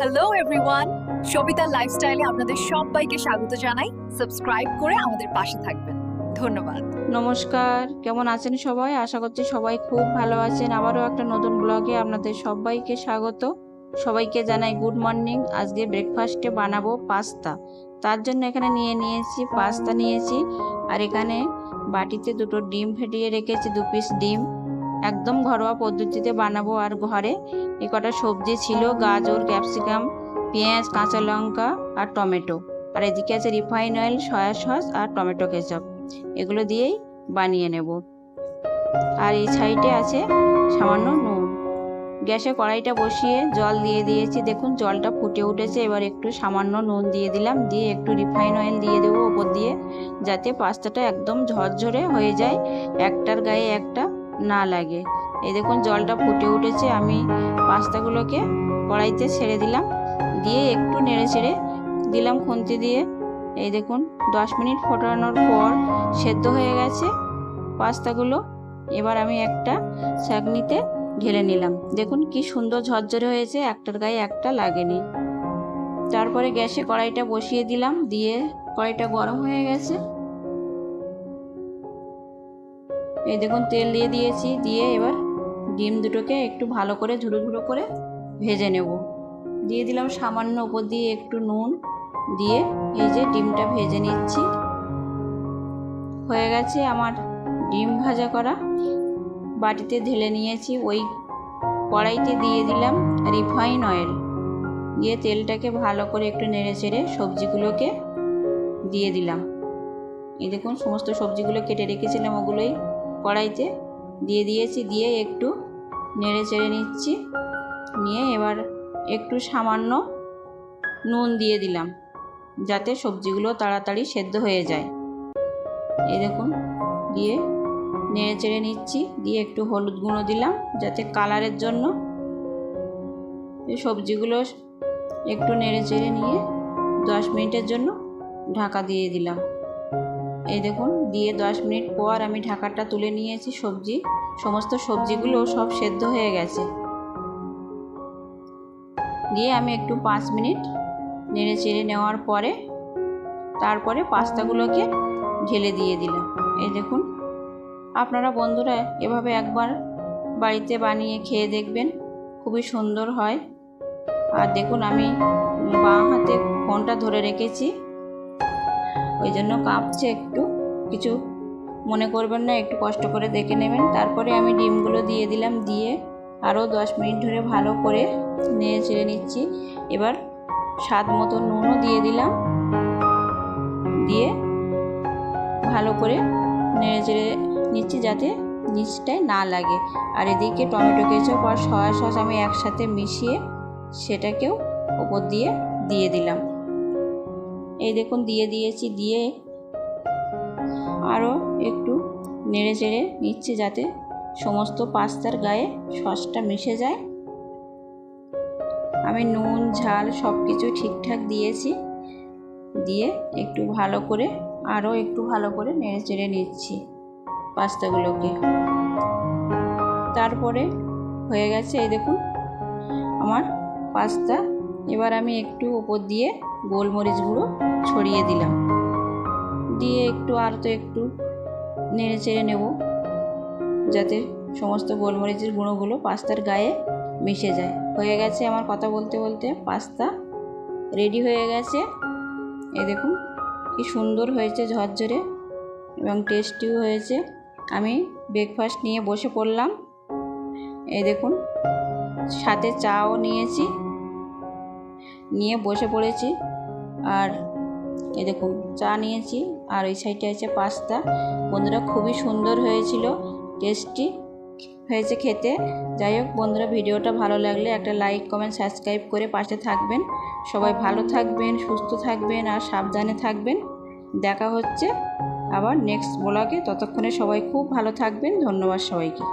Hello everyone, Sabita লাইফস্টাইলে আপনাদের সবাইকে স্বাগত জানাই। সাবস্ক্রাইব করে আমাদের পাশে থাকবেন। ধন্যবাদ। নমস্কার, কেমন আছেন সবাই? আশা করছি সবাই খুব ভালো আছেন। আবারও একটা নতুন ব্লগে আপনাদের সবাইকে স্বাগত। সবাইকে জানাই গুড মর্নিং। আজকে ব্রেকফাস্টে বানাবো পাস্তা। তার জন্য এখানে নিয়েছি পাস্তা নিয়েছি, আর এখানে বাটিতে দুটো ডিম ফেটিয়ে রেখেছি, 2 পিস ডিম। একদম ঘরোয়া পদ্ধতিতে বানাবো। আর ঘরে এই কটা সবজি ছিল, গাজর, ক্যাপসিকাম, পেঁয়াজ, কাঁচা লঙ্কা আর টমেটো। আর এদিকে আছে রিফাইন অয়েল, সয়া সস আর টমেটো কেচাপ। এগুলো দিয়েই বানিয়ে নেব। আর এই সাইডে আছে সামান্য নুন। গ্যাসে কড়াইটা বসিয়ে জল দিয়ে দিয়েছি। দেখুন জলটা ফুটে উঠেছে। এবার একটু সামান্য নুন দিয়ে দিলাম, দিয়ে একটু রিফাইন অয়েল দিয়ে দেবো ওপর দিয়ে, যাতে পাস্তাটা একদম ঝরঝরে হয়ে যায়, একটার গায়ে একটা না লাগে। এই দেখুন জলটা ফুটে উঠেছে। আমি পাস্তাগুলোকে কড়াইতে ছেড়ে দিলাম, দিয়ে একটু নেড়ে ছেড়ে দিলাম খুন্তি দিয়ে। এই দেখুন 10 মিনিট ফোটানোর পর সেদ্ধ হয়ে গেছে পাস্তাগুলো। এবার আমি একটা ছাঁকনিতে ঢেলে নিলাম। দেখুন কি সুন্দর ঝরঝরে হয়েছে, একটার গায়ে একটা লাগেনি। তারপরে গ্যাসে কড়াইটা বসিয়ে দিলাম, দিয়ে কড়াইটা গরম হয়ে গেছে। এই দেখুন তেল দিয়ে দিয়েছি, দিয়ে এবার ডিম দুটোকে একটু ভালো করে ঝুড়ো ঝুড়ো করে ভেজে নেব। দিয়ে দিলাম সামান্য উপর দিয়ে একটু নুন, দিয়ে এই যে ডিমটা ভেজে নিচ্ছি। হয়ে গেছে আমার ডিম ভাজা করা। বাটিতে ঢেলে নিয়েছি। ওই কড়াইতে দিয়ে দিলাম রিফাইন অয়েল, দিয়ে তেলটাকে ভালো করে একটু নেড়ে চেড়ে সবজিগুলোকে দিয়ে দিলাম। এই দেখুন সমস্ত সবজিগুলো কেটে রেখেছিলাম, ওগুলোই কড়াইতে দিয়ে দিয়েছি। দিয়ে একটু নেড়ে চেড়ে নিচ্ছি। নিয়ে এবার একটু সামান্য নুন দিয়ে দিলাম, যাতে সবজিগুলো তাড়াতাড়ি সেদ্ধ হয়ে যায়। এই দেখুন দিয়ে নেড়ে চেড়ে নিচ্ছি। দিয়ে একটু হলুদ গুঁড়ো দিলাম যাতে কালারের জন্য। এই সবজিগুলো একটু নেড়ে চেড়ে নিয়ে 10 মিনিটের জন্য ঢাকা দিয়ে দিলাম। এই দেখুন দিয়ে 10 মিনিট পর আমি ঢাকাটা তুলে নিয়েছি। সমস্ত সবজিগুলো সব সেদ্ধ হয়ে গেছে। দিয়ে আমি একটু 5 মিনিট নেড়ে চেড়ে নেওয়ার পরে তারপরে পাস্তাগুলোকে ঢেলে দিয়ে দিলাম। এই দেখুন আপনারা বন্ধুরা এভাবে একবার বাড়িতে বানিয়ে খেয়ে দেখবেন, খুবই সুন্দর হয়। আর দেখুন আমি বাঁ হাতে ফোনটা ধরে রেখেছি, ওই জন্য কাঁপছে একটু, কিছু মনে করবেন না, একটু কষ্ট করে দেখে নেবেন। তারপরে আমি ডিমগুলো দিয়ে দিলাম, দিয়ে আরও 10 মিনিট ধরে ভালো করে নেড়ে চেড়ে নিচ্ছি। এবার স্বাদ মতো নুনও দিয়ে দিলাম, দিয়ে ভালো করে নেড়ে চেড়ে নিচ্ছি যাতে নিচটায় না লাগে। আর এদিকে টমেটো কেচাপ আর সয়া সস আমি একসাথে মিশিয়ে সেটাকেও ওপর দিয়ে দিয়ে দিলাম। এই দেখুন দিয়ে দিয়েছি। দিয়ে আরও একটু নেড়ে চেড়ে নিচ্ছি যাতে সমস্ত পাস্তার গায়ে সসটা মিশে যায়। আমি নুন ঝাল সব কিছু ঠিকঠাক দিয়েছি। দিয়ে একটু ভালো করে আরও একটু ভালো করে নেড়ে চেড়ে নিচ্ছি পাস্তাগুলোকে। তারপরে হয়ে গেছে এই দেখুন আমার পাস্তা। এবার আমি একটু উপর দিয়ে গোলমরিচ গুঁড়ো ছড়িয়ে দিলাম, দিয়ে একটু একটু নেড়ে চেড়ে নেব যাতে সমস্ত গোলমরিচের গুঁড়োগুলো পাস্তার গায়ে মিশে যায়। হয়ে গেছে আমার কথা বলতে বলতে পাস্তা রেডি হয়ে গেছে। এই দেখুন কি সুন্দর হয়েছে, ঝরঝরে এবং টেস্টিও হয়েছে। আমি ব্রেকফাস্ট নিয়ে বসে পড়লাম। এই দেখুন সাথে চাও নিয়েছি, নিয়ে বসে পড়েছি। আর এই দেখুন চা নিয়েছি, আর ওই সাইডে আছে পাস্তা। বন্ধুরা খুবই সুন্দর হয়েছিল, টেস্টি হয়েছে খেতে। যাই হোক বন্ধুরা, ভিডিওটা ভালো লাগলে একটা লাইক কমেন্ট সাবস্ক্রাইব করে পাশে থাকবেন। সবাই ভালো থাকবেন, সুস্থ থাকবেন আর সাবধানে থাকবেন। দেখা হচ্ছে আবার নেক্সট ব্লগে। ততক্ষণে সবাই খুব ভালো থাকবেন। ধন্যবাদ সবাইকে।